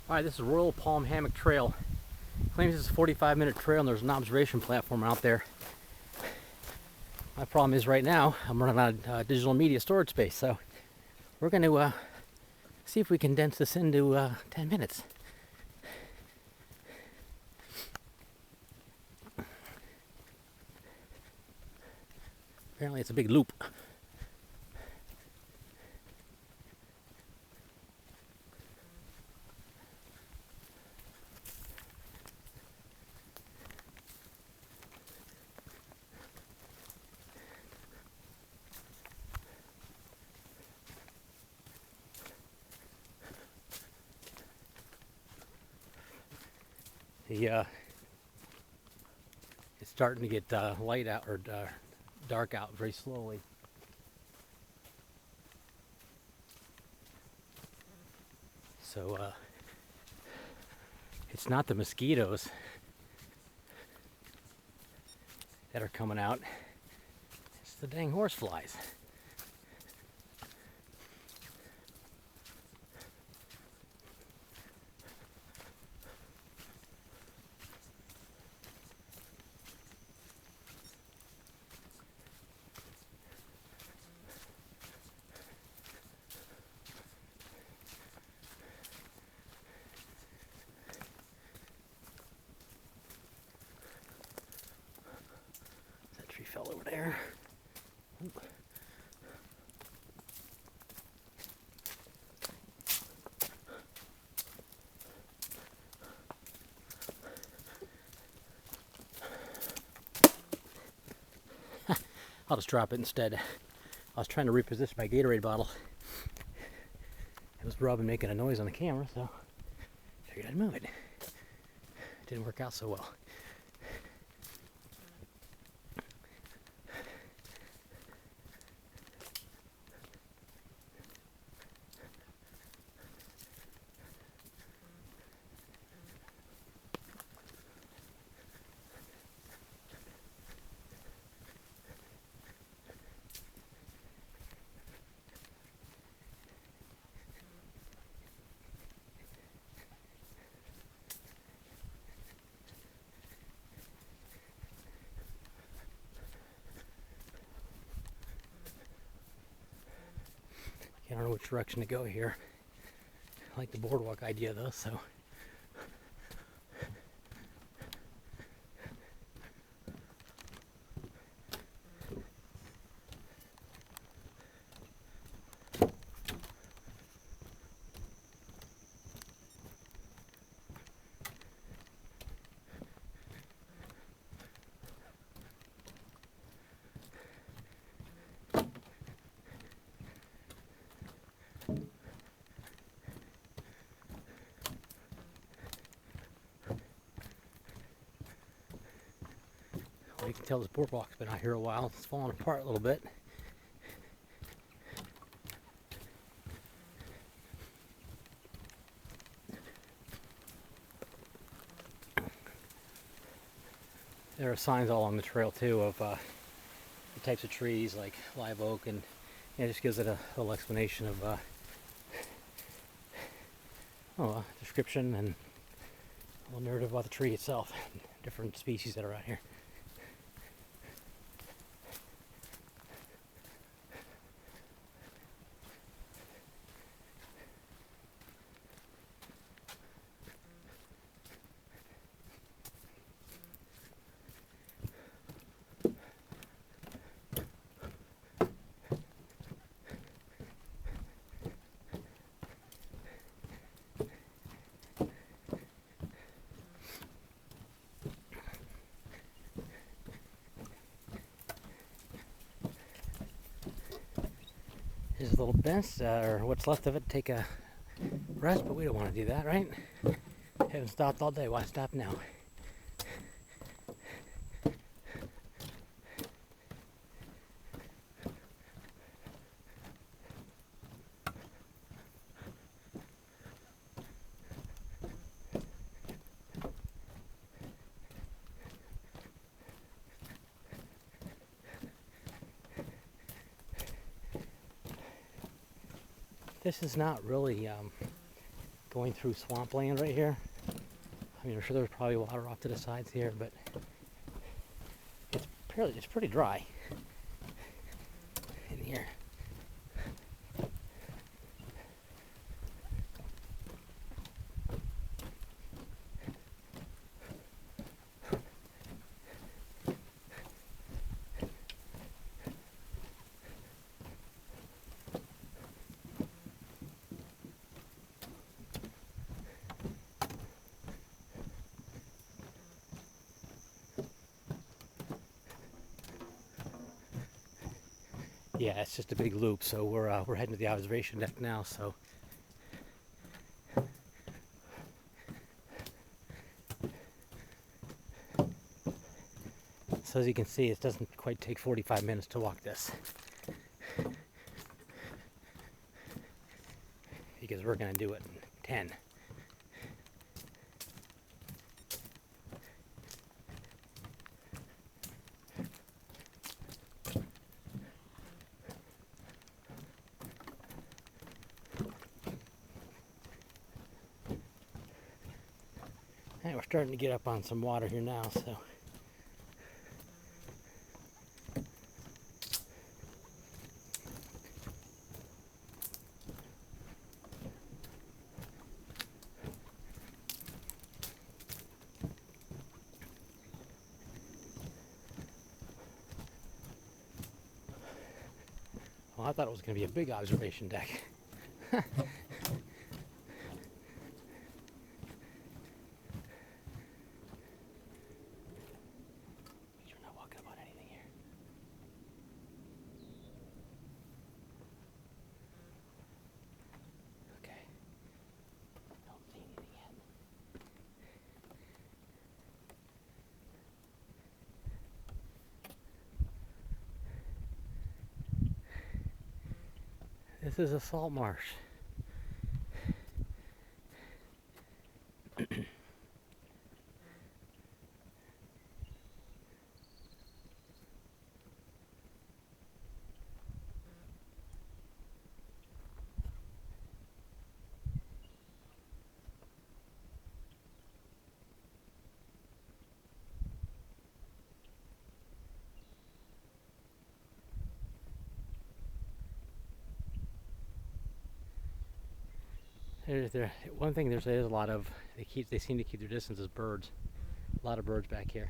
Alright, this is Royal Palm Hammock Trail. Claims it's a 45-minute trail and there's an observation platform out there. My problem is right now I'm running out of digital media storage space, so we're going to see if we can condense this into 10 minutes. Apparently it's a big loop. It's starting to get light out or dark out very slowly. So it's not the mosquitoes that are coming out, it's the dang horse flies. That tree fell over there. Ooh. I'll just drop it instead. I was trying to reposition my Gatorade bottle. It was rubbing, making a noise on the camera, so I figured I'd move it. It didn't work out so well. I don't know which direction to go here. I like the boardwalk idea though, so. You can tell this boardwalk's been out here a while. It's falling apart a little bit. There are signs all along the trail too of the types of trees like live oak, and it just gives it a little explanation of a description and a little narrative about the tree itself, different species that are out here. Here's a little bench, or what's left of it, take a rest, but we don't want to do that, right? Haven't stopped all day, why stop now? This is not really going through swampland right here. I mean, I'm sure there's probably water off to the sides here, but it's pretty dry in here. Yeah, it's just a big loop, so we're heading to the observation deck now. So as you can see, it doesn't quite take 45 minutes to walk this, because we're going to do it in 10. And we're starting to get up on some water here now, so. Well, I thought it was going to be a big observation deck. This is a salt marsh. One thing there's a lot of, they seem to keep their distance, is birds. A lot of birds back here.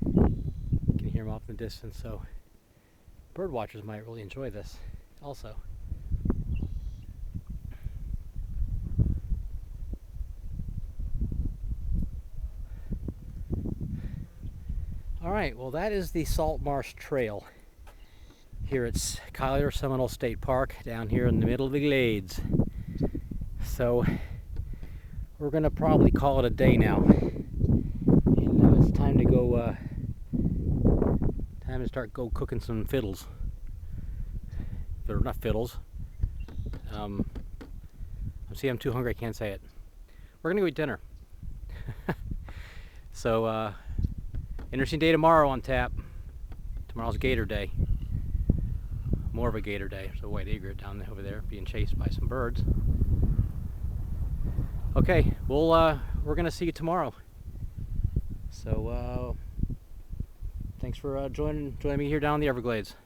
You can hear them off in the distance, so bird watchers might really enjoy this also. Alright, well that is the Salt Marsh Trail here at Collier Seminole State Park, down here in the middle of the glades. So we're gonna probably call it a day now, and it's time to go. Time to start cooking some fiddles. They're not fiddles. See, I'm too hungry. I can't say it. We're gonna go eat dinner. So interesting day tomorrow on tap. Tomorrow's Gator Day. More of a gator day. There's a white egret down over there being chased by some birds. Okay, well, we're gonna see you tomorrow. So thanks for joining me here down in the Everglades.